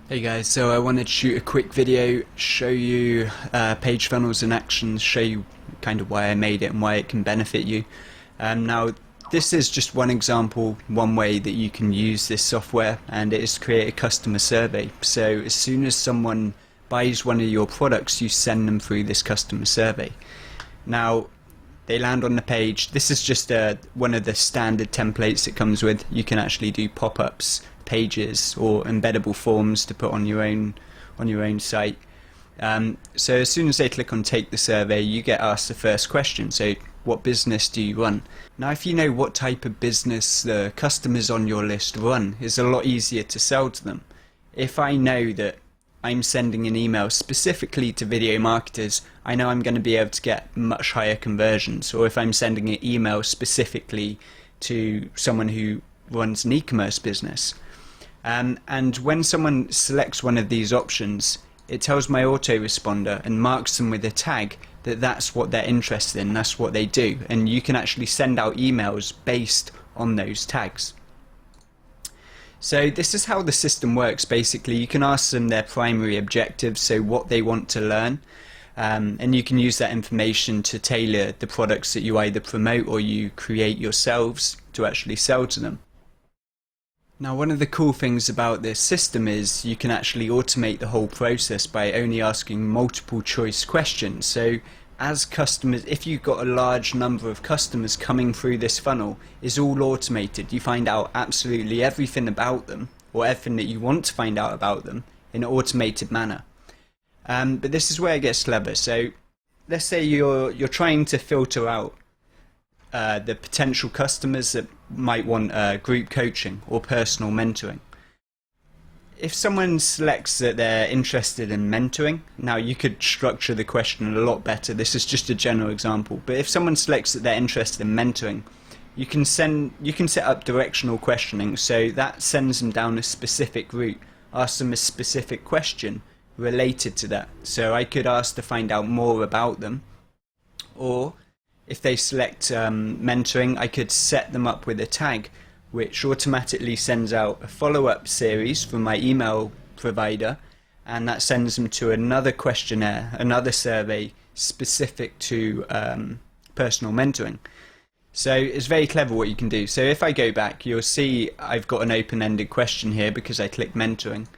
Hey guys, so I wanted to shoot a quick video, show you page funnels in action, show you kind of why I made it and why it can benefit you. Now, this is just one example, one way that you can use this software, and it is to create a customer survey. So as soon as someone buys one of your products, you send them through this customer survey. Now, they land on the page. This is just one of the standard templates it comes with. You can actually do pop-ups, pages, or embeddable forms to put on your own site. So as soon as they click on take the survey, you get asked the first question. So what business do you run? Now, if you know what type of business the customers on your list run, it's a lot easier to sell to them. If I know that I'm sending an email specifically to video marketers, I know I'm going to be able to get much higher conversions. Or if I'm sending an email specifically to someone who runs an e-commerce business. And when someone selects one of these options, it tells my autoresponder and marks them with a tag that that's what they're interested in, that's what they do. And you can actually send out emails based on those tags. So this is how the system works. Basically, you can ask them their primary objectives, so what they want to learn, and you can use that information to tailor the products that you either promote or you create yourselves to actually sell to them. Now, one of the cool things about this system is you can actually automate the whole process by only asking multiple choice questions. So as customers, if you've got a large number of customers coming through this funnel, it's all automated. You find out absolutely everything about them, or everything that you want to find out about them, in an automated manner. But this is where it gets clever. So let's say you're trying to filter out the potential customers that might want group coaching or personal mentoring. If someone selects that they're interested in mentoring, now you could structure the question a lot better. This is just a general example, but if someone selects that they're interested in mentoring, you can set up directional questioning, so that sends them down a specific route. Ask them a specific question related to that. So I could ask to find out more about them, or if they select mentoring, I could set them up with a tag which automatically sends out a follow-up series from my email provider, and that sends them to another questionnaire, another survey specific to personal mentoring. So it's very clever what you can do. So if I go back, you'll see I've got an open-ended question here because I click mentoring.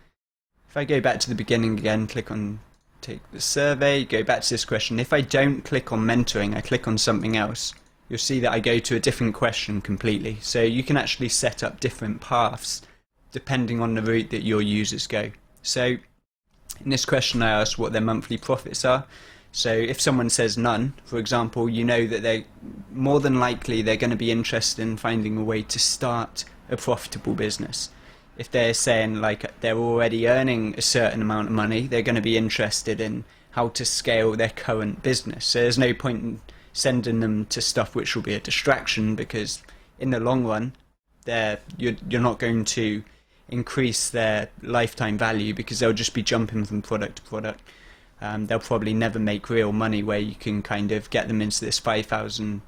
If I go back to the beginning again, click on take the survey, go back to this question. If I don't click on mentoring, I click on something else, you'll see that I go to a different question completely. So you can actually set up different paths depending on the route that your users go. So in this question I asked what their monthly profits are. So if someone says none, for example, you know that they're more than likely they're going to be interested in finding a way to start a profitable business. If they're saying like they're already earning a certain amount of money, they're going to be interested in how to scale their current business. So there's no point in sending them to stuff which will be a distraction, because in the long run you're not going to increase their lifetime value, because they'll just be jumping from product to product. They'll probably never make real money where you can kind of get them into this $5,000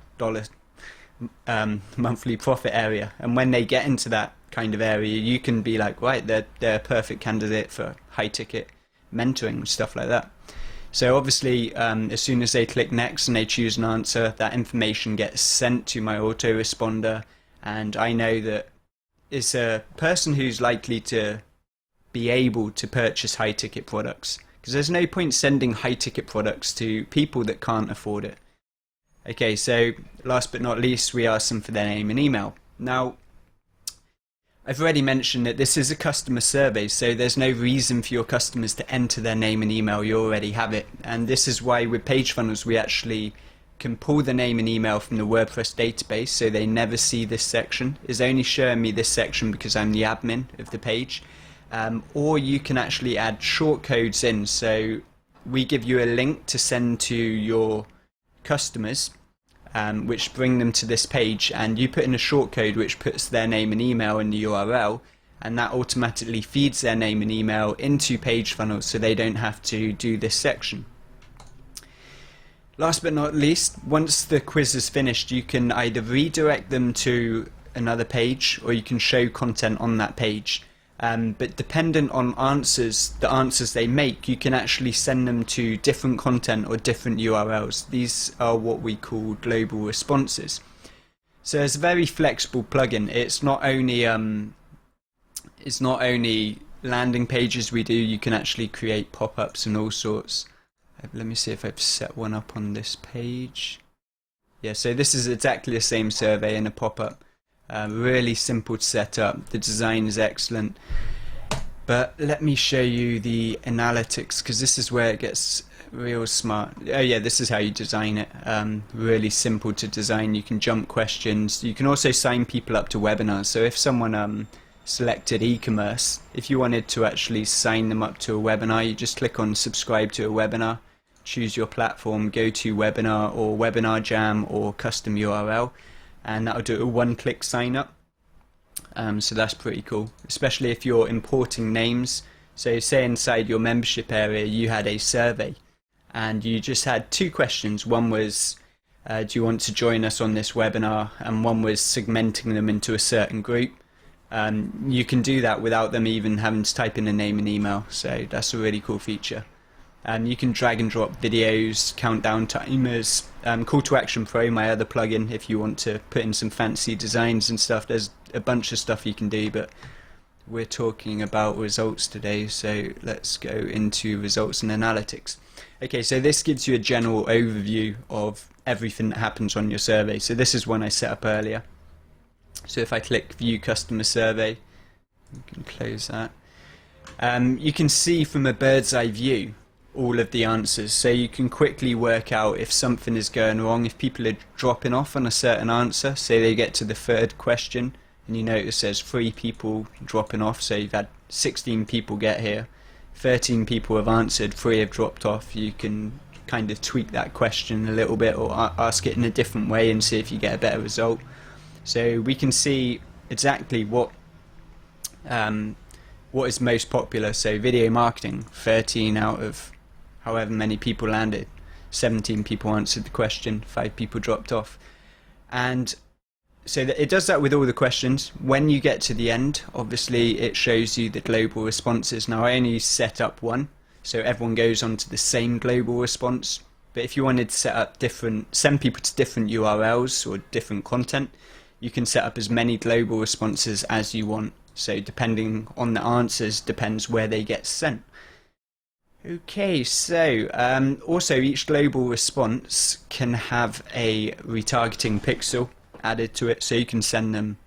monthly profit area, and when they get into that kind of area, you can be like, right, they're a perfect candidate for high ticket mentoring, stuff like that. So obviously as soon as they click next and they choose an answer, that information gets sent to my autoresponder, and I know that it's a person who's likely to be able to purchase high ticket products, because there's no point sending high ticket products to people that can't afford it. Okay, so last but not least, we ask them for their name and email. Now, I've already mentioned that this is a customer survey, so there's no reason for your customers to enter their name and email. You already have it. And this is why with page funnels we actually can pull the name and email from the WordPress database, so they never see this section. It's only showing me this section because I'm the admin of the page. Or you can actually add shortcodes in, so we give you a link to send to your customers, which bring them to this page, and you put in a shortcode which puts their name and email in the URL, and that automatically feeds their name and email into page funnels, so they don't have to do this section. Last but not least, once the quiz is finished, you can either redirect them to another page, or you can show content on that page. But dependent on the answers they make, you can actually send them to different content or different URLs. These are what we call global responses. So it's a very flexible plugin. It's not only landing pages we do, you can actually create pop-ups and all sorts. Let me see if I've set one up on this page. Yeah, so this is exactly the same survey in a pop-up. Really simple to set up. The design is excellent. But let me show you the analytics, because this is where it gets real smart. Oh yeah, this is how you design it. Really simple to design. You can jump questions. You can also sign people up to webinars. So if someone selected e-commerce, if you wanted to actually sign them up to a webinar, you just click on subscribe to a webinar, choose your platform, go to webinar or webinar jam or custom URL, and that'll do a one-click sign up. So that's pretty cool, especially if you're importing names. So say inside your membership area you had a survey and you just had two questions. One was do you want to join us on this webinar, and one was segmenting them into a certain group. You can do that without them even having to type in a name and email, so that's a really cool feature. You can drag and drop videos, countdown timers, Call to Action Pro, my other plugin, if you want to put in some fancy designs and stuff. There's a bunch of stuff you can do, but we're talking about results today, so let's go into results and analytics. Okay, so this gives you a general overview of everything that happens on your survey. So this is one I set up earlier. So if I click View Customer Survey, you can close that. You can see from a bird's eye view all of the answers, so you can quickly work out if something is going wrong, if people are dropping off on a certain answer. Say they get to the third question and you notice there's 3 people dropping off, so you've had 16 people get here, 13 people have answered, 3 have dropped off. You can kind of tweak that question a little bit or ask it in a different way and see if you get a better result. So we can see exactly what is most popular. So video marketing, 13 out of however many people landed, 17 people answered the question, 5 people dropped off. And so that it does that with all the questions. When you get to the end, obviously it shows you the global responses. Now I only set up one, so everyone goes on to the same global response. But if you wanted to set up send people to different URLs or different content, you can set up as many global responses as you want. So depending on the answers depends where they get sent. Okay, so also each global response can have a retargeting pixel added to it, so you can send them,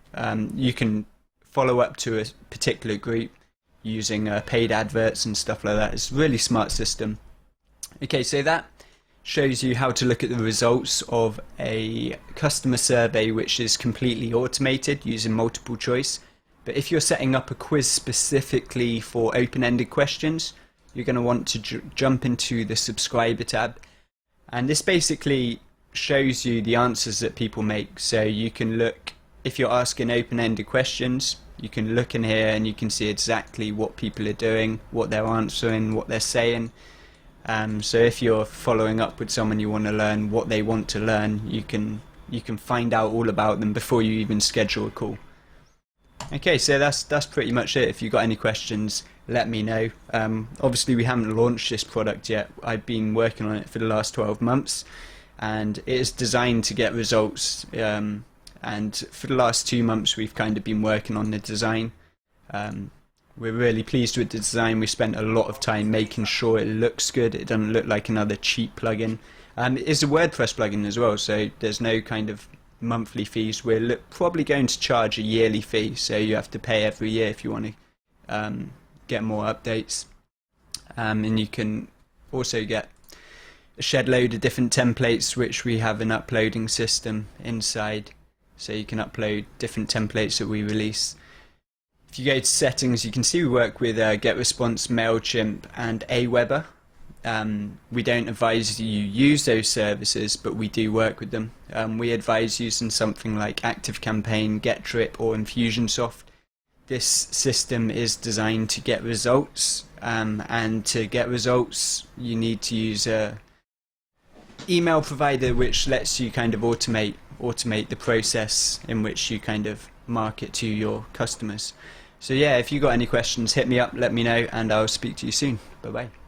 you can follow up to a particular group using paid adverts and stuff like that. It's a really smart system. Okay, so that shows you how to look at the results of a customer survey which is completely automated using multiple choice. But if you're setting up a quiz specifically for open-ended questions, you're going to want to jump into the subscriber tab, and this basically shows you the answers that people make. So you can look, if you're asking open-ended questions, you can look in here and you can see exactly what people are doing, what they're answering, what they're saying. So if you're following up with someone, you want to learn what they want to learn, you can find out all about them before you even schedule a call. Okay, so that's pretty much it. If you've got any questions, let me know. Obviously we haven't launched this product yet. I've been working on it for the last 12 months and it is designed to get results, and for the last 2 months we've kind of been working on the design. We're really pleased with the design. We spent a lot of time making sure it looks good. It doesn't look like another cheap plugin. It is a WordPress plugin as well, so there's no kind of monthly fees. We're probably going to charge a yearly fee, so you have to pay every year if you want to get more updates. And you can also get a shed load of different templates which we have an uploading system inside, so you can upload different templates that we release. If you go to settings, you can see we work with GetResponse, MailChimp and Aweber. We don't advise you use those services, but we do work with them. We advise using something like ActiveCampaign, GetDrip or Infusionsoft. This system is designed to get results, and to get results you need to use a email provider which lets you kind of automate the process in which you kind of market to your customers. So yeah, if you got any questions, hit me up, let me know, and I'll speak to you soon. Bye bye.